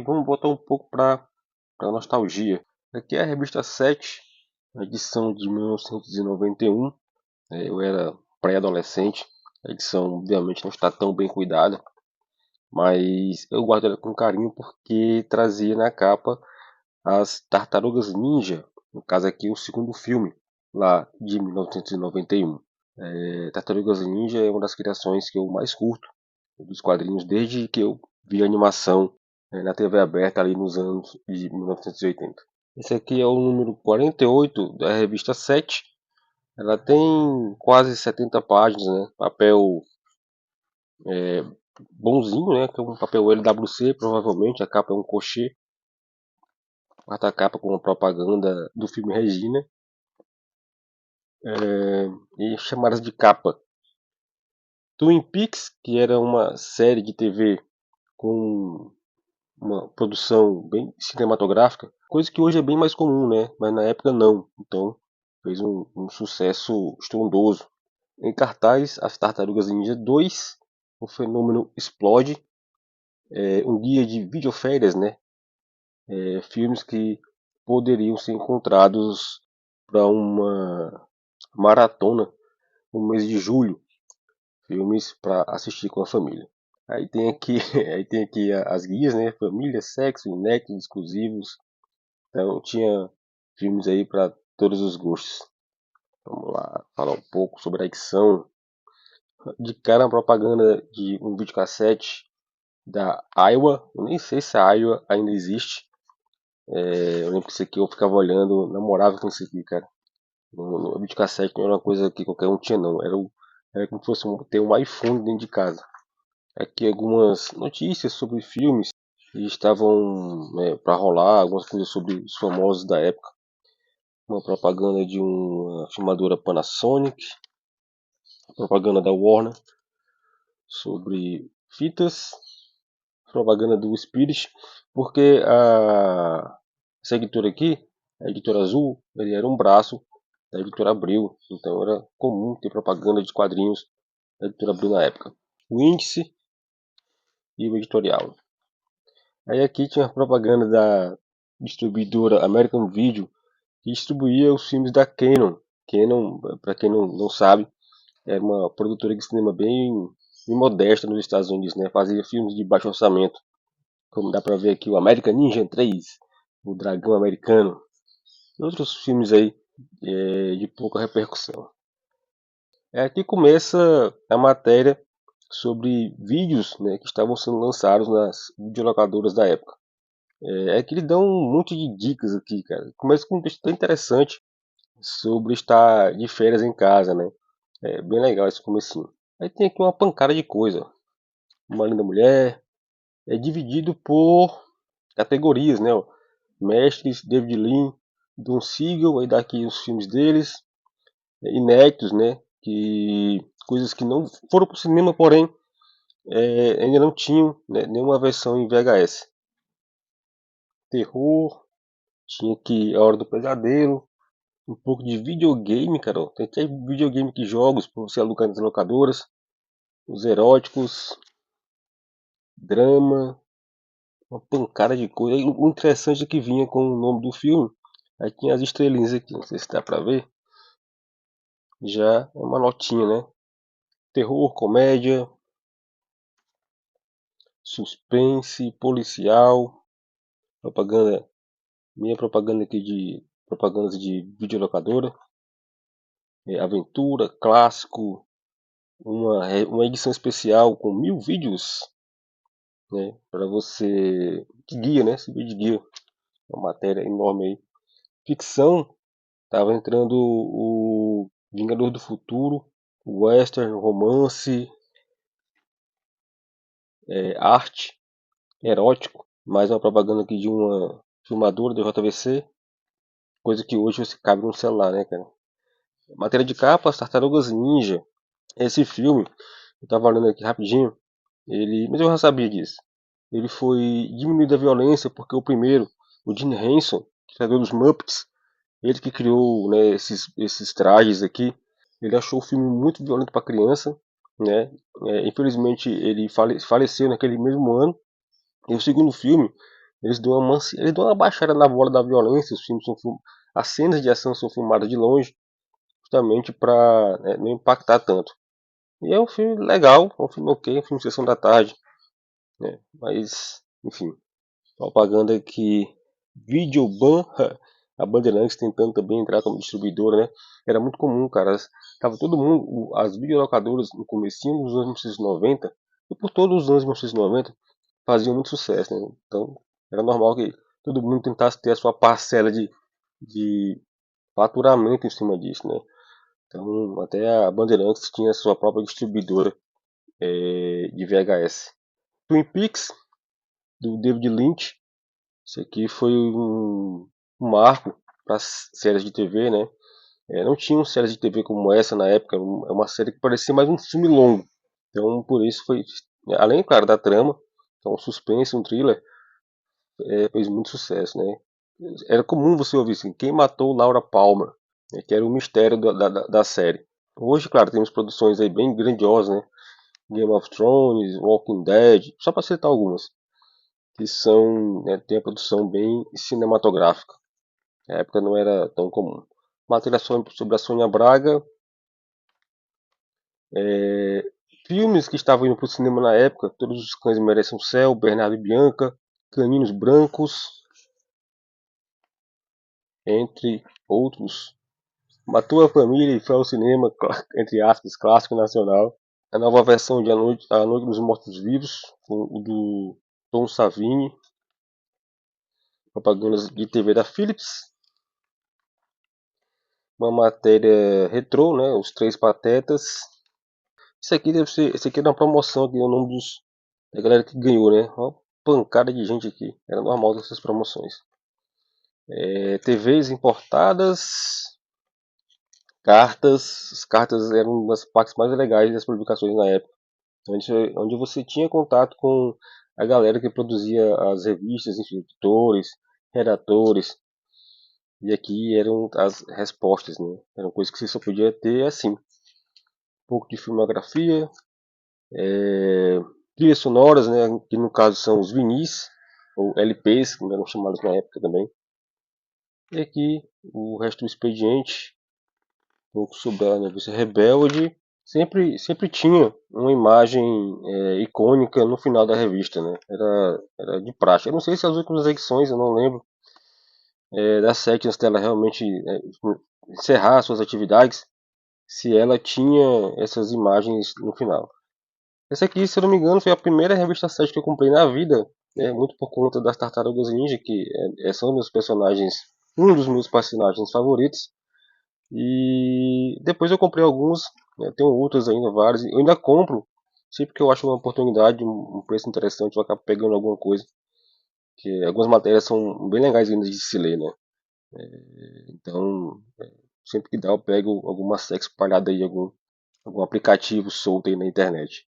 Vamos voltar um pouco para nostalgia. Aqui é a revista 7, a edição de 1991. Eu era pré-adolescente. A edição, obviamente, não está tão bem cuidada, mas eu guardo ela com carinho porque trazia na capa as Tartarugas Ninja, no caso aqui o segundo filme, lá de 1991. Tartarugas Ninja é uma das criações que eu mais curto dos quadrinhos desde que eu vi animação na TV aberta ali nos anos de 1980. Esse aqui é o número 48 da revista 7. Ela tem quase 70 páginas, né? Papel bonzinho, né? Que é um papel LWC, provavelmente. A capa é um crochê. Quarta capa com uma propaganda do filme Regina. E chamadas de capa. Twin Peaks, que era uma série de TV com uma produção bem cinematográfica, coisa que hoje é bem mais comum, né? Mas na época não. Então fez um sucesso estrondoso. Em cartaz, As Tartarugas Ninja 2, o fenômeno explode. Um guia de videoférias, né? Filmes que poderiam ser encontrados para uma maratona no mês de julho. Filmes para assistir com a família. Aí tem aqui, aí tem aqui as guias, né? Família, sexo, inéditos, exclusivos. Então tinha filmes aí para todos os gostos. Vamos lá, falar um pouco sobre a edição. De cara, uma propaganda de um videocassete da Aiwa. Eu nem sei se a Aiwa ainda existe. Eu lembro que isso aqui eu ficava olhando, namorava com isso aqui, cara. No videocassete não era uma coisa que qualquer um tinha, não. Era como se fosse ter um iPhone dentro de casa. Aqui algumas notícias sobre filmes que estavam para rolar, algumas coisas sobre os famosos da época. Uma propaganda de uma filmadora Panasonic, propaganda da Warner sobre fitas, propaganda do Spirit, porque essa editora aqui, a editora Azul, ele era um braço da editora Abril, então era comum ter propaganda de quadrinhos da editora Abril na época. O índice e o editorial. Aí aqui tinha a propaganda da distribuidora American Video, que distribuía os filmes da Canon. Canon, para quem não sabe, era uma produtora de cinema bem modesta nos Estados Unidos, né? Fazia filmes de baixo orçamento, como dá para ver aqui o American Ninja 3, o Dragão Americano, e outros filmes aí de pouca repercussão. Aqui começa a matéria sobre vídeos, né, que estavam sendo lançados nas videolocadoras da época. Que eles dão um monte de dicas aqui, cara. Começa com um texto tão interessante sobre estar de férias em casa, né? É bem legal esse comecinho. Aí tem aqui uma pancada de coisa. Uma linda mulher. É dividido por categorias, né? Ó. Mestres, David Lean, Don Siegel, aí daqui os filmes deles. Inéditos, né? Coisas que não foram para o cinema, porém ainda não tinham, né, nenhuma versão em VHS. Terror, tinha aqui A Hora do Pesadelo, um pouco de videogame, cara. Tem até videogame que jogos para você alugar nas locadoras. Os eróticos, drama, uma pancada de coisa. E o interessante é que vinha com o nome do filme. Aí tinha as estrelinhas aqui, não sei se dá pra ver. Já é uma notinha, né? Terror, comédia, suspense, policial, propaganda. Minha propaganda aqui de propagandas de videolocadora. Aventura, clássico, uma edição especial com 1000 vídeos, né, para você, de guia, né, servir de guia, uma matéria enorme aí. Ficção, tava entrando o Vingador do Futuro, o western, romance, arte, erótico, mais uma propaganda aqui de uma filmadora do JVC, coisa que hoje você cabe no celular, né, cara. Matéria de capa, Tartarugas Ninja. Esse filme, eu tava olhando aqui rapidinho, mas eu já sabia disso. Ele foi diminuído a violência porque o primeiro, o Jim Henson, criador dos Muppets, ele que criou, né, esses trajes aqui, ele achou o filme muito violento para criança, né? Infelizmente ele faleceu naquele mesmo ano, E o segundo filme, eles dão uma baixada na bola da violência. Os filmes são as cenas de ação são filmadas de longe, justamente para não impactar tanto. E é um filme legal, é um filme ok, é um filme de sessão da tarde, né? Mas, enfim, propaganda que Videoban, a Bandeirantes tentando também entrar como distribuidora, né? Era muito comum, cara. Tava todo mundo, as videolocadoras no comecinho dos anos 1990 e por todos os anos 1990 faziam muito sucesso, né? Então era normal que todo mundo tentasse ter a sua parcela de faturamento em cima disso, né? Então até a Bandeirantes tinha a sua própria distribuidora de VHS. Twin Peaks, do David Lynch, isso aqui foi um marco para séries de TV, né? Não tinham séries de TV como essa na época, é uma série que parecia mais um filme longo. Então, por isso foi, além, claro, da trama, então um suspense, um thriller, fez muito sucesso, né? Era comum você ouvir assim, quem matou Laura Palmer, né? Que era o mistério da série. Hoje, claro, temos produções aí bem grandiosas, né? Game of Thrones, Walking Dead, só para citar algumas, que são, né, tem a produção bem cinematográfica. Na época não era tão comum. Matéria sobre a Sônia Braga, é, filmes que estavam indo para o cinema na época, Todos os Cães Merecem o Céu, Bernardo e Bianca, Caninos Brancos, entre outros. Matou a Família e foi ao cinema, entre aspas, clássico nacional. A nova versão de A Noite dos Mortos Vivos, com o do Tom Savini, propagandas de TV da Philips. Uma matéria retrô, né? Os Três Patetas. Esse aqui é uma promoção aqui, é o nome da galera que ganhou, né? Uma pancada de gente aqui. Era normal dessas promoções. TVs importadas, cartas. As cartas eram uma das partes mais legais das publicações na época. Onde você tinha contato com a galera que produzia as revistas, enfim, editores, redatores. E aqui eram as respostas, né? Eram coisas que você só podia ter assim. Um pouco de filmografia, trilhas sonoras, né? Que no caso são os vinis, ou LPs, como eram chamados na época também. E aqui o resto do expediente, um pouco sobre a noviça rebelde. Sempre tinha uma imagem icônica no final da revista, né? Era de praxe. Eu não sei se as últimas edições, eu não lembro, da Sete, antes dela realmente encerrar suas atividades, se ela tinha essas imagens no final. Essa aqui, se eu não me engano, foi a primeira revista 7 que eu comprei na vida, muito por conta das Tartarugas Ninja, que são meus personagens, um dos meus personagens favoritos. E depois eu comprei alguns, né, tenho outros ainda, vários. Eu ainda compro, sempre que eu acho uma oportunidade, um preço interessante, eu acabo pegando alguma coisa. Que algumas matérias são bem legais ainda de se ler, né? Então, sempre que dá, eu pego alguma sex espalhada aí, algum aplicativo solto aí na internet.